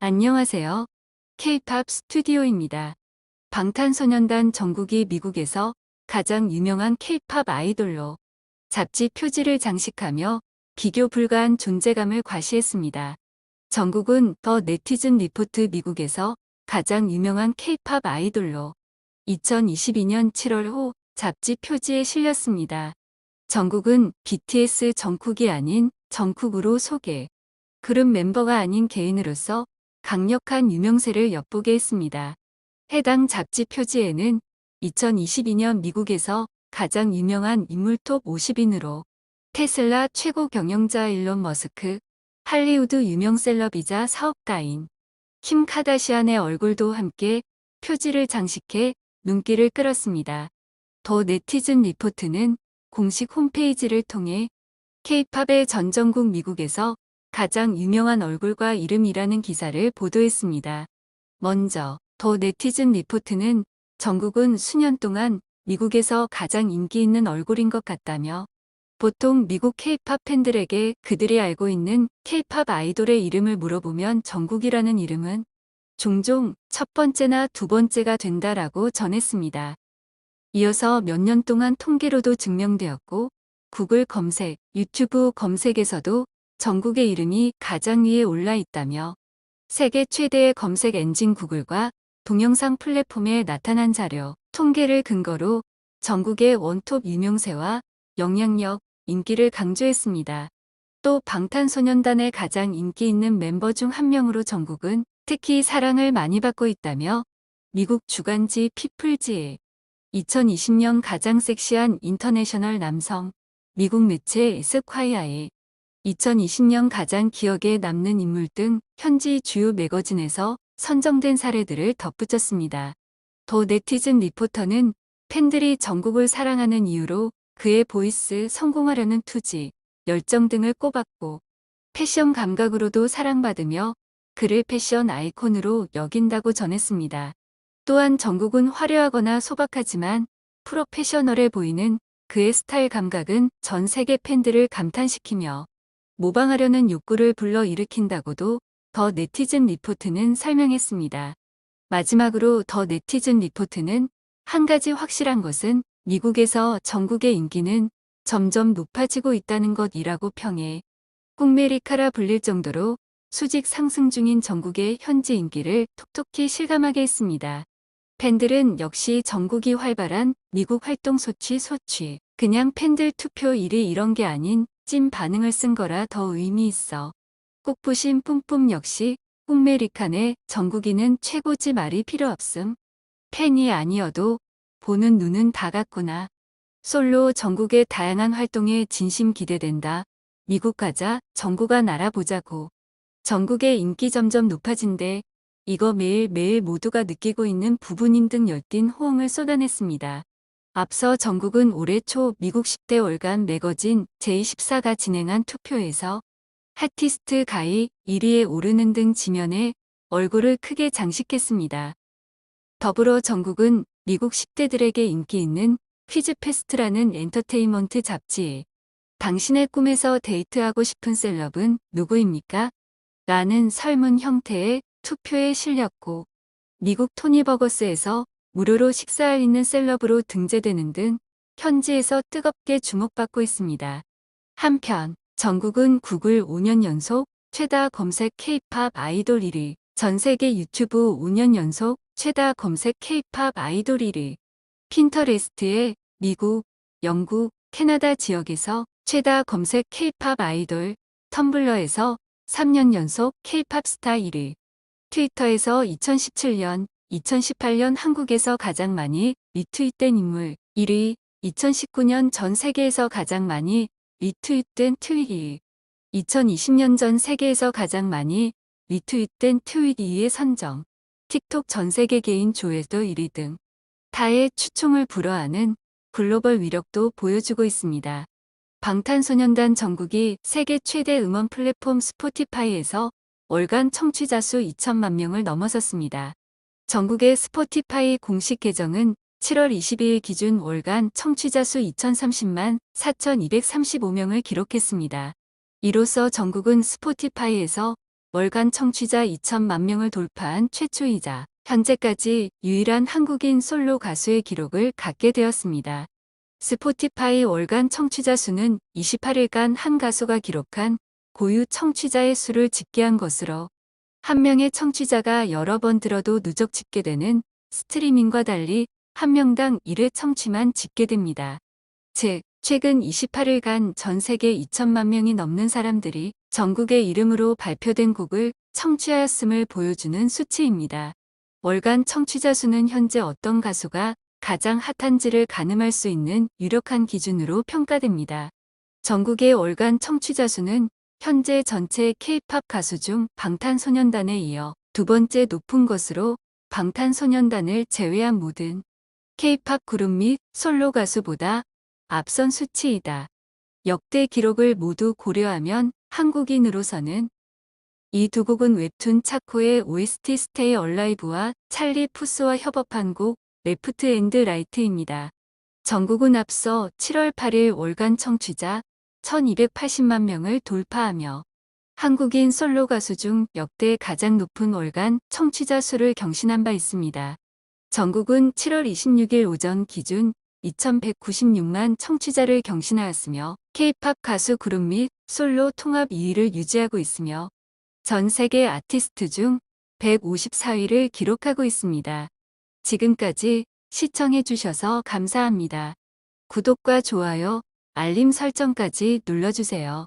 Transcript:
안녕하세요. K-팝 스튜디오입니다. 방탄소년단 정국이 미국에서 가장 유명한 K-팝 아이돌로 잡지 표지를 장식하며 비교 불가한 존재감을 과시했습니다. 정국은 더 네티즌 리포트 미국에서 가장 유명한 K-팝 아이돌로 2022년 7월 호 잡지 표지에 실렸습니다. 정국은 BTS 정국이 아닌 정국으로 소개. 그룹 멤버가 아닌 개인으로서 강력한 유명세를 엿보게 했습니다. 해당 잡지 표지에는 2022년 미국에서 가장 유명한 인물 톱 50인으로 테슬라 최고 경영자 일론 머스크, 할리우드 유명 셀럽이자 사업가인 킴 카다시안의 얼굴도 함께 표지를 장식해 눈길을 끌었습니다. 더 네티즌 리포트는 공식 홈페이지를 통해 K-팝의 전 전국 미국에서 가장 유명한 얼굴과 이름이라는 기사를 보도했습니다. 먼저 더 네티즌 리포트는 정국은 수년 동안 미국에서 가장 인기 있는 얼굴인 것 같다며 보통 미국 K-팝 팬들에게 그들이 알고 있는 K-팝 아이돌의 이름을 물어보면 정국이라는 이름은 종종 첫 번째나 두 번째가 된다라고 전했습니다. 이어서 몇 년 동안 통계로도 증명되었고 구글 검색, 유튜브 검색에서도 정국의 이름이 가장 위에 올라 있다며 세계 최대의 검색 엔진 구글과 동영상 플랫폼에 나타난 자료, 통계를 근거로 정국의 원톱 유명세와 영향력, 인기를 강조했습니다. 또 방탄소년단의 가장 인기 있는 멤버 중 한 명으로 정국은 특히 사랑을 많이 받고 있다며 미국 주간지 피플지에 2020년 가장 섹시한 인터내셔널 남성, 미국 매체 에스콰이어에 2020년 가장 기억에 남는 인물 등 현지 주요 매거진에서 선정된 사례들을 덧붙였습니다. 더 네티즌 리포터는 팬들이 정국을 사랑하는 이유로 그의 보이스, 성공하려는 투지, 열정 등을 꼽았고 패션 감각으로도 사랑받으며 그를 패션 아이콘으로 여긴다고 전했습니다. 또한 정국은 화려하거나 소박하지만 프로페셔널해 보이는 그의 스타일 감각은 전 세계 팬들을 감탄시키며 모방하려는 욕구를 불러일으킨다고도 더 네티즌 리포트는 설명했습니다. 마지막으로 더 네티즌 리포트는 한 가지 확실한 것은 미국에서 정국의 인기는 점점 높아지고 있다는 것이라고 평해 꿍메리카라 불릴 정도로 수직 상승 중인 정국의 현지 인기를 톡톡히 실감하게 했습니다. 팬들은 역시 정국이 활발한 미국 활동 소취 그냥 팬들 투표 1위 이런 게 아닌 찐 반응을 쓴 거라 더 의미 있어. 꽃부심 뿜뿜 역시 꿍메리칸의 정국이는 최고지 말이 필요 없음. 팬이 아니어도 보는 눈은 다 같구나. 솔로 정국의 다양한 활동에 진심 기대된다. 미국 가자, 정국아 날아보자고. 정국의 인기 점점 높아진대. 이거 매일매일 모두가 느끼고 있는 부분인 등 열띤 호응을 쏟아냈습니다. 앞서 정국은 올해 초 미국 10대 월간 매거진 제24가 진행한 투표에서 핫티스트 가이 1위에 오르는 등 지면에 얼굴을 크게 장식했습니다. 더불어 정국은 미국 10대들에게 인기 있는 퀴즈페스트라는 엔터테인먼트 잡지에 당신의 꿈에서 데이트하고 싶은 셀럽은 누구입니까? 라는 설문 형태의 투표에 실렸고 미국 토니버거스에서 무료로 식사할 있는 셀럽으로 등재되는 등 현지에서 뜨겁게 주목받고 있습니다. 한편 정국은 구글 5년 연속 최다 검색 K-팝 아이돌 1위, 전 세계 유튜브 5년 연속 최다 검색 K-팝 아이돌 1위, 핀터레스트의 미국, 영국, 캐나다 지역에서 최다 검색 K-팝 아이돌, 텀블러에서 3년 연속 K-팝 스타 1위, 트위터에서 2017년, 2018년 한국에서 가장 많이 리트윗된 인물 1위, 2019년 전 세계에서 가장 많이 리트윗된 트윗 2위, 2020년 전 세계에서 가장 많이 리트윗된 트윗 2위에 선정, 틱톡 전 세계 개인 조회도 1위 등 타의 추종을 불허하는 글로벌 위력도 보여주고 있습니다. 방탄소년단 정국이 세계 최대 음원 플랫폼 스포티파이에서 월간 청취자 수 2천만 명을 넘어섰습니다. 정국의 스포티파이 공식 계정은 7월 22일 기준 월간 청취자 수 2030만 4,235명을 기록했습니다. 이로써 정국은 스포티파이에서 월간 청취자 2천만 명을 돌파한 최초이자 현재까지 유일한 한국인 솔로 가수의 기록을 갖게 되었습니다. 스포티파이 월간 청취자 수는 28일간 한 가수가 기록한 고유 청취자의 수를 집계한 것으로 한 명의 청취자가 여러 번 들어도 누적 집계되는 스트리밍과 달리 한 명당 1회 청취만 집계됩니다. 즉, 최근 28일간 전 세계 2천만 명이 넘는 사람들이 전국의 이름으로 발표된 곡을 청취하였음을 보여주는 수치입니다. 월간 청취자 수는 현재 어떤 가수가 가장 핫한지를 가늠할 수 있는 유력한 기준으로 평가됩니다. 전국의 월간 청취자 수는 현재 전체 K-팝 가수 중 방탄소년단에 이어 두 번째 높은 것으로 방탄소년단을 제외한 모든 K-팝 그룹 및 솔로 가수보다 앞선 수치이다. 역대 기록을 모두 고려하면 한국인으로서는 이 두 곡은 웹툰 차코의 OST 스테이 얼라이브와 찰리 푸스와 협업한 곡 레프트 앤드 라이트입니다. 전국은 앞서 7월 8일 월간 청취자 1280만 명을 돌파하며 한국인 솔로 가수 중 역대 가장 높은 월간 청취자 수를 경신한 바 있습니다. 전국은 7월 26일 오전 기준 2196만 청취자를 경신하였으며 K-팝 가수 그룹 및 솔로 통합 2위를 유지하고 있으며 전 세계 아티스트 중 154위를 기록하고 있습니다. 지금까지 시청해주셔서 감사합니다. 구독과 좋아요, 알림 설정까지 눌러주세요.